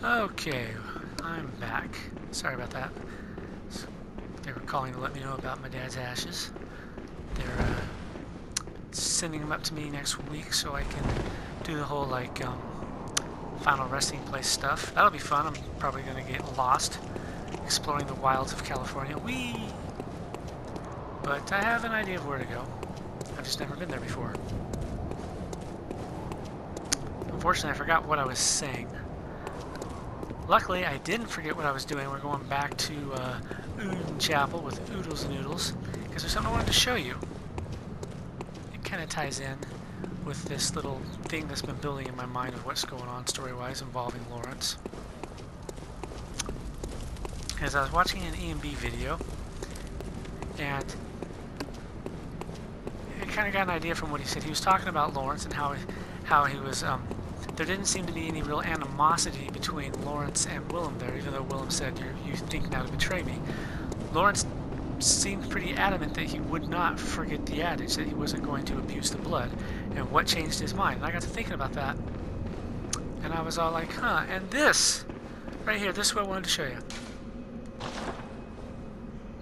Okay, I'm back. Sorry about that. They were calling to let me know about my dad's ashes. They're sending them up to me next week so I can do the whole final resting place stuff. That'll be fun. I'm probably gonna get lost exploring the wilds of California. Whee! But I have an idea of where to go. I've just never been there before. Unfortunately, I forgot what I was saying. Luckily, I didn't forget what I was doing. We're going back to Oodin Chapel with Oodles and Noodles because there's something I wanted to show you. It kind of ties in with this little thing that's been building in my mind of what's going on story-wise involving Lawrence. As I was watching an E&B video, and I kind of got an idea from what he said. He was talking about Lawrence and how he was. There didn't seem to be any real animosity between Lawrence and Willem there, even though Willem said, "You think now to betray me." Lawrence seemed pretty adamant that he would not forget the adage, that he wasn't going to abuse the blood. And what changed his mind? And I got to thinking about that, and I was all like, huh, and this, right here, this is what I wanted to show you.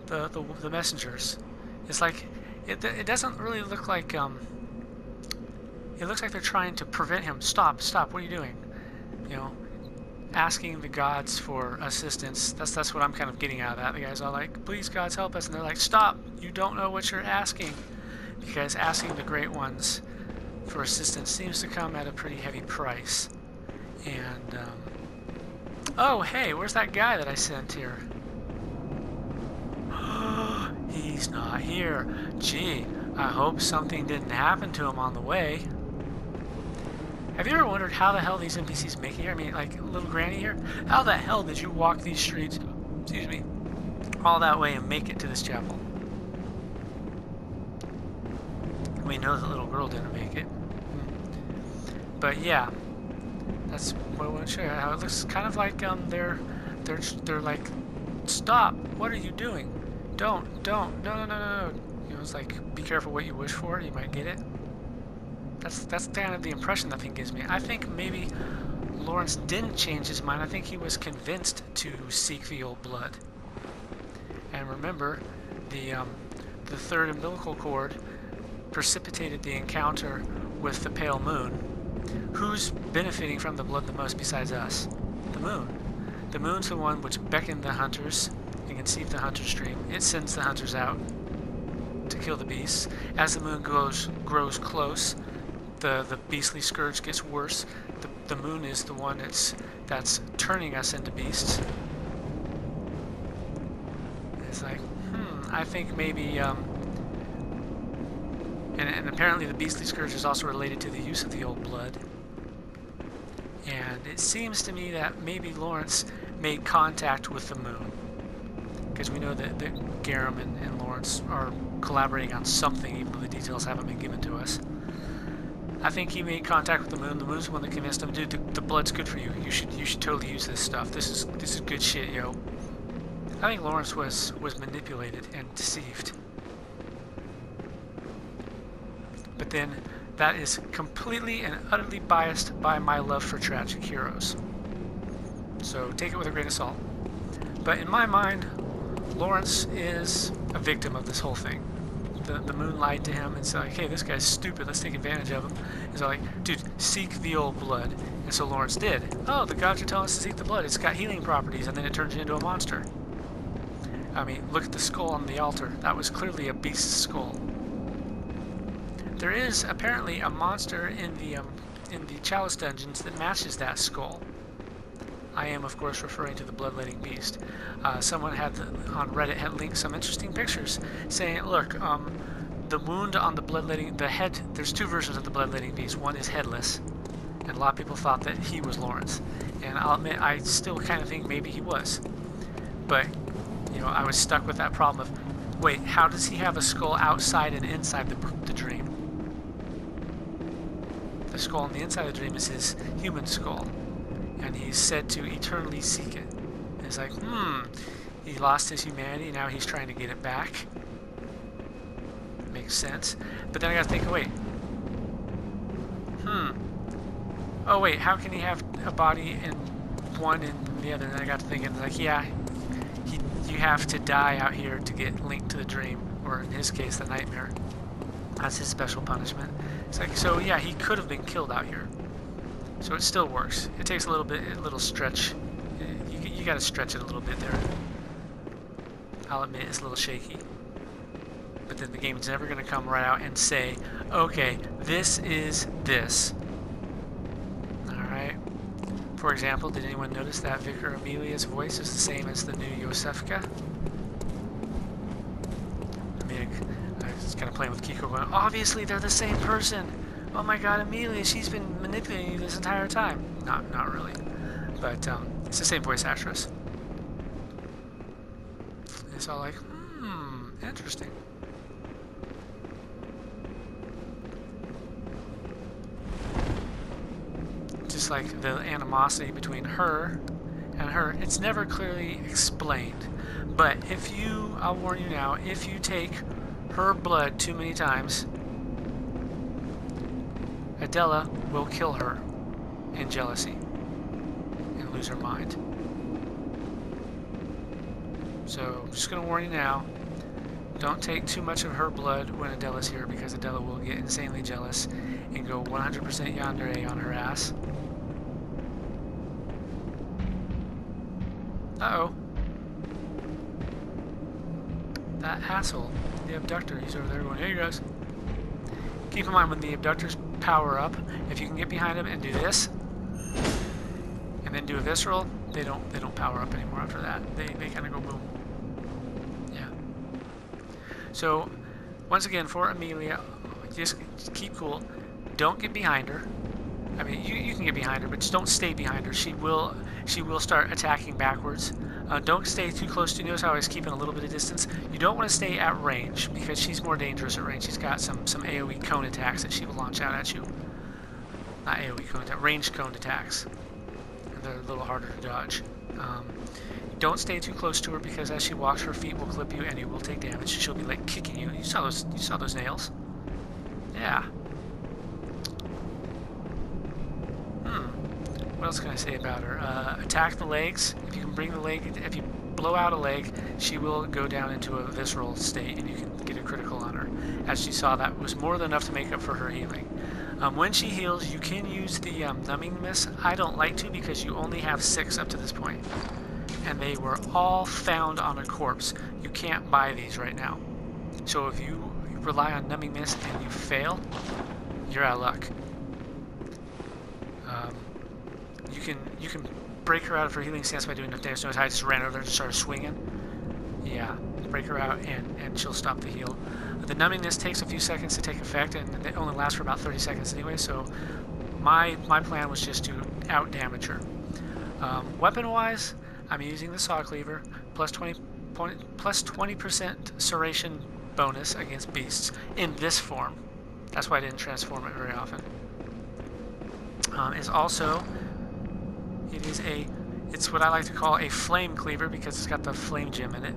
The messengers. It's like, it doesn't really look like, it looks like they're trying to prevent him. Stop, stop, what are you doing? You know, asking the gods for assistance. That's what I'm kind of getting out of that. The guys are like, please gods help us. And they're like, stop, you don't know what you're asking. Because asking the great ones for assistance seems to come at a pretty heavy price. And, oh, hey, where's that guy that I sent here? He's not here. Gee, I hope something didn't happen to him on the way. Have you ever wondered how the hell these NPCs make it here? I mean, like, little granny here? How the hell did you walk these streets, excuse me, all that way and make it to this chapel? We know the little girl didn't make it. But yeah, that's what I want to show you. How it looks kind of like they're like, stop! What are you doing? Don't, no, no, no, no, no. You know, it's like, be careful what you wish for. You might get it. That's kind of the impression that thing gives me. I think maybe Lawrence didn't change his mind. I think he was convinced to seek the old blood. And remember, the third umbilical cord precipitated the encounter with the pale moon. Who's benefiting from the blood the most besides us? The moon. The moon's the one which beckoned the hunters and conceived the hunter's dream. It sends the hunters out to kill the beasts. As the moon grows close, the beastly scourge gets worse. The moon is the one that's turning us into beasts. It's like, I think maybe, and apparently the beastly scourge is also related to the use of the old blood. And it seems to me that maybe Lawrence made contact with the moon, because we know that Garum and Lawrence are collaborating on something, even though the details haven't been given to us. I think he made contact with the moon. The moon's the one that convinced him, dude, the blood's good for you. You should totally use this stuff. This is good shit, yo. I think Lawrence was manipulated and deceived. But then that is completely and utterly biased by my love for tragic heroes. So take it with a grain of salt. But in my mind, Lawrence is a victim of this whole thing. The moon lied to him and said, like, hey, this guy's stupid, let's take advantage of him. He's like, dude, seek the old blood. And so Lawrence did. Oh, the gods are telling us to seek the blood. It's got healing properties, and then it turns you into a monster. I mean, look at the skull on the altar. That was clearly a beast's skull. There is apparently a monster in the Chalice dungeons that matches that skull. I am, of course, referring to the bloodletting beast. Someone on Reddit had linked some interesting pictures saying, look, the wound on the bloodletting, the head, there's two versions of the bloodletting beast. One is headless, and a lot of people thought that he was Lawrence. And I'll admit, I still kind of think maybe he was. But, you know, I was stuck with that problem of, wait, how does he have a skull outside and inside the dream? The skull on the inside of the dream is his human skull, and he's said to eternally seek it. And it's like, he lost his humanity, now he's trying to get it back. Makes sense. But then I gotta think, wait. Oh wait, how can he have a body and one and the other, and I got to thinking, like, yeah, you have to die out here to get linked to the dream, or in his case, the nightmare. That's his special punishment. It's like, so yeah, he could have been killed out here. So it still works. It takes a little stretch. You got to stretch it a little bit there. I'll admit it's a little shaky. But then the game's never going to come right out and say, okay, this is this. Alright. For example, did anyone notice that Vicar Amelia's voice is the same as the new Yosefka? I mean, I was kind of playing with Kiko going, obviously they're the same person! Oh my god, Amelia, she's been manipulating you this entire time. Not really. But it's the same voice actress. It's all like, interesting. Just like the animosity between her and her, it's never clearly explained. But if you, I'll warn you now, if you take her blood too many times, Adela will kill her in jealousy and lose her mind. So, I'm just going to warn you now, don't take too much of her blood when Adela's here, because Adela will get insanely jealous and go 100% yandere on her ass. Uh-oh. That asshole, the abductor, he's over there going, hey guys. Keep in mind, when the abductors power up, if you can get behind him and do this, and then do a visceral, they don't power up anymore after that. They kind of go boom. Yeah. So, once again, for Amelia, just keep cool. Don't get behind her. I mean, you can get behind her, but just don't stay behind her. She will start attacking backwards. Don't stay too close to. Notice how I was keeping a little bit of distance. You don't want to stay at range, because she's more dangerous at range. She's got some AoE cone attacks that she will launch out at you. Not AoE cone attacks, ranged cone attacks. And they're a little harder to dodge. Don't stay too close to her, because as she walks, her feet will clip you and you will take damage. She'll be like kicking you. You saw those nails? Yeah. What else can I say about her? Attack the legs. If you can bring the leg, if you blow out a leg, she will go down into a visceral state, and you can get a critical on her. As you saw, that was more than enough to make up for her healing. When she heals, you can use the numbing mist. I don't like to, because you only have 6 up to this point, and they were all found on a corpse. You can't buy these right now. So if you rely on numbing mist and you fail, you're out of luck. You can break her out of her healing stance by doing enough damage. Notice how I just ran over there and started swinging. Yeah, break her out and she'll stop the heal. The numbingness takes a few seconds to take effect, and it only lasts for about 30 seconds anyway. So my plan was just to out damage her. Weapon-wise, I'm using the saw cleaver plus 20% serration bonus against beasts in this form. That's why I didn't transform it very often. It's what I like to call a flame cleaver, because it's got the flame gem in it.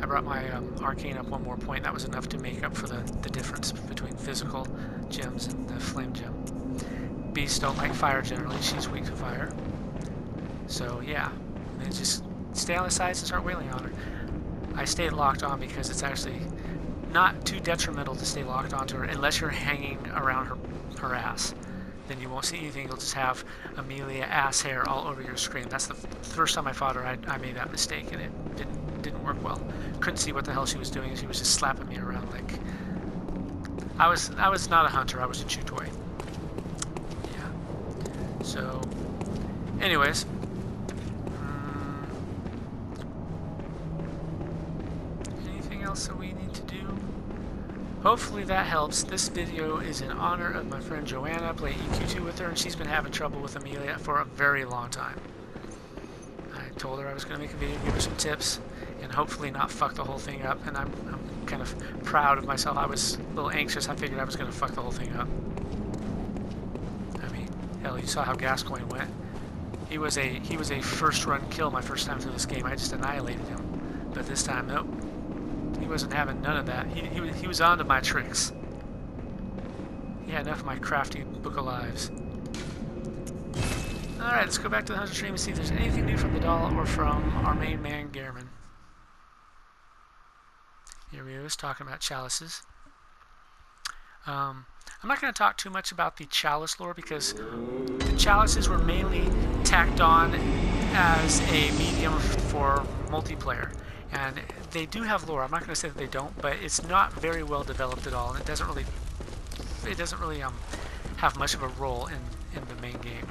I brought my arcane up one more point. That was enough to make up for the difference between physical gems and the flame gem. Beasts don't like fire generally. She's weak to fire. So yeah, and just stay on the sides and start wailing on her. I stayed locked on because it's actually not too detrimental to stay locked onto her unless you're hanging around her ass. Then you won't see anything. You'll just have Amelia ass hair all over your screen. That's the first time I fought her. I made that mistake, and it didn't work well. Couldn't see what the hell she was doing. She was just slapping me around like I was not a hunter. I was a chew toy. Yeah. So, anyways. Anything else that we need to do? Hopefully that helps. This video is in honor of my friend Joanna. I play EQ2 with her, and she's been having trouble with Amelia for a very long time. I told her I was going to make a video, give her some tips, and hopefully not fuck the whole thing up, and I'm kind of proud of myself. I was a little anxious. I figured I was going to fuck the whole thing up. I mean, hell, you saw how Gascoigne went. He was a first-run kill my first time through this game. I just annihilated him. But this time, nope. He wasn't having none of that. He was on to my tricks. He had enough of my crafty book of lives. Alright, let's go back to the Hunter stream and see if there's anything new from the doll or from our main man, Gehrman. Here he was talking about chalices. I'm not going to talk too much about the chalice lore because the chalices were mainly tacked on as a medium for multiplayer. And they do have lore. I'm not going to say that they don't, but it's not very well developed at all, and it doesn't really have much of a role in the main game.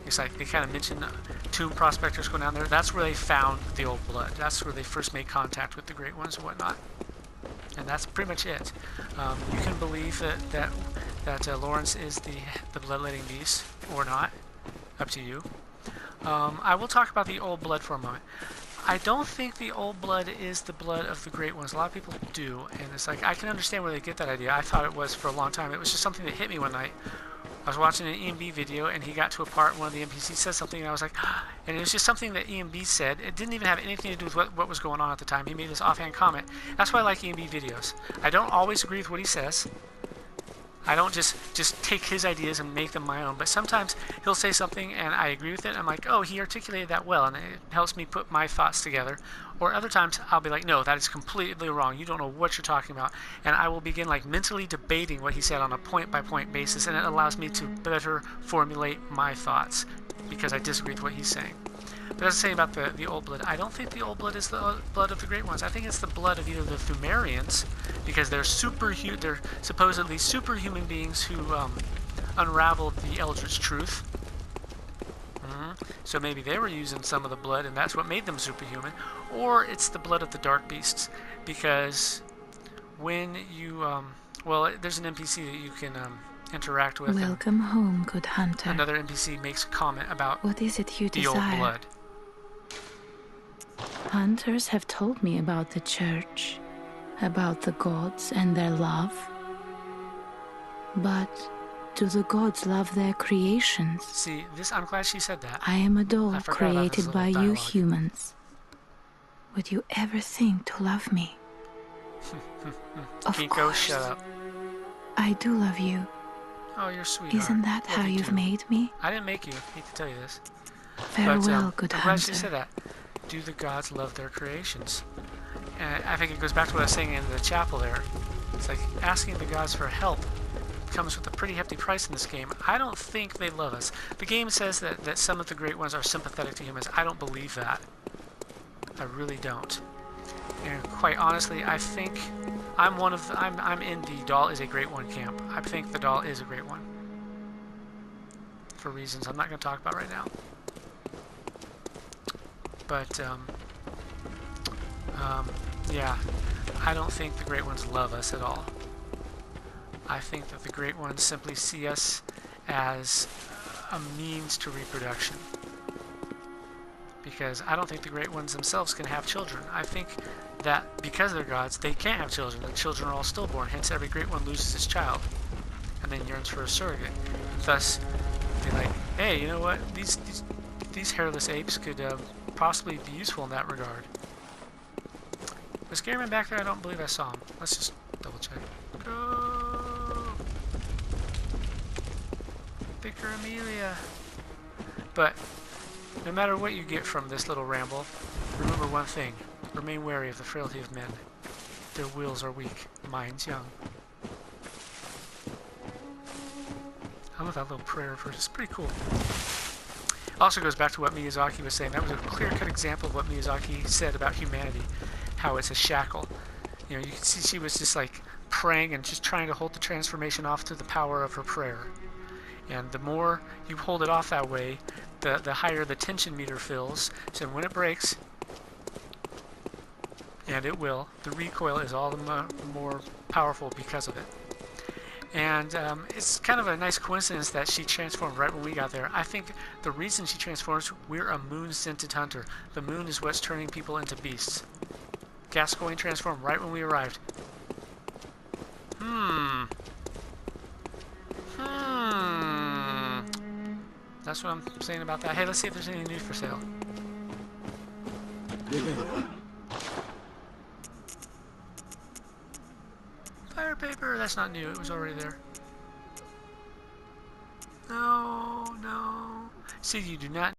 It's like they kind of mention tomb prospectors going down there. That's where they found the old blood. That's where they first made contact with the Great Ones and whatnot. And that's pretty much it. You can believe that Lawrence is the bloodletting beast or not. Up to you. I will talk about the old blood for a moment. I don't think the old blood is the blood of the Great Ones. A lot of people do, and it's like I can understand where they get that idea. I thought it was for a long time. It was just something that hit me one night. I was watching an EMB video, and he got to a part one of the NPCs says something, and I was like, and it was just something that EMB said. It didn't even have anything to do with what was going on at the time. He made this offhand comment. That's why I like EMB videos. I don't always agree with what he says. I don't just take his ideas and make them my own, but sometimes he'll say something and I agree with it, and I'm like, oh, he articulated that well, and it helps me put my thoughts together. Or other times I'll be like, no, that is completely wrong, you don't know what you're talking about, and I will begin like mentally debating what he said on a point-by-point basis, and it allows me to better formulate my thoughts because I disagree with what he's saying. But as I say about the old blood, I don't think the old blood is the blood of the Great Ones. I think it's the blood of either the Pthumerians, because they're supposedly superhuman beings who unraveled the Eldritch Truth. So maybe they were using some of the blood, and that's what made them superhuman. Or it's the blood of the Dark Beasts, because when you well, there's an NPC that you can interact with. Welcome home, good hunter. Another NPC makes a comment about what is it you the desire? old blood. Hunters have told me about the church, about the gods and their love. But do the gods love their creations? See, I'm glad she said that. I am a doll created by you humans. Would you ever think to love me? Of Kinko, course. shut up. I do love you. Oh, you're sweet. Isn't that how you've made me? I didn't make you. I hate to tell you this. Farewell, good I'm hunter. glad she said that. Do the gods love their creations? And I think it goes back to what I was saying in the chapel there. It's like asking the gods for help comes with a pretty hefty price in this game. I don't think they love us. The game says that some of the Great Ones are sympathetic to humans. I don't believe that. I really don't. And quite honestly, I think I'm in the doll is a Great One camp. I think the doll is a Great One. For reasons I'm not going to talk about right now. But, yeah, I don't think the Great Ones love us at all. I think that the Great Ones simply see us as a means to reproduction. Because I don't think the Great Ones themselves can have children. I think that because they're gods, they can't have children. The children are all stillborn, hence every Great One loses his child and then yearns for a surrogate. Thus, they're like, hey, you know what? These hairless apes could possibly be useful in that regard. Was Gehrman back there? I don't believe I saw him. Let's just double check. Go! Vicar Amelia. But no matter what you get from this little ramble, remember one thing. Remain wary of the frailty of men. Their wills are weak, minds young. I love that little prayer verse. It's pretty cool. Also goes back to what Miyazaki was saying. That was a clear-cut example of what Miyazaki said about humanity, how it's a shackle. You know, you can see she was just like praying and just trying to hold the transformation off through the power of her prayer. And the more you hold it off that way, the higher the tension meter fills. So when it breaks, and it will, the recoil is all the more powerful because of it. And it's kind of a nice coincidence that she transformed right when we got there. I think the reason she transforms, we're a moon-scented hunter. The moon is what's turning people into beasts. Gascoigne transformed right when we arrived. That's what I'm saying about that. Hey, let's see if there's any news for sale. Fire paper, that's not new, it was already there. No. See, you do not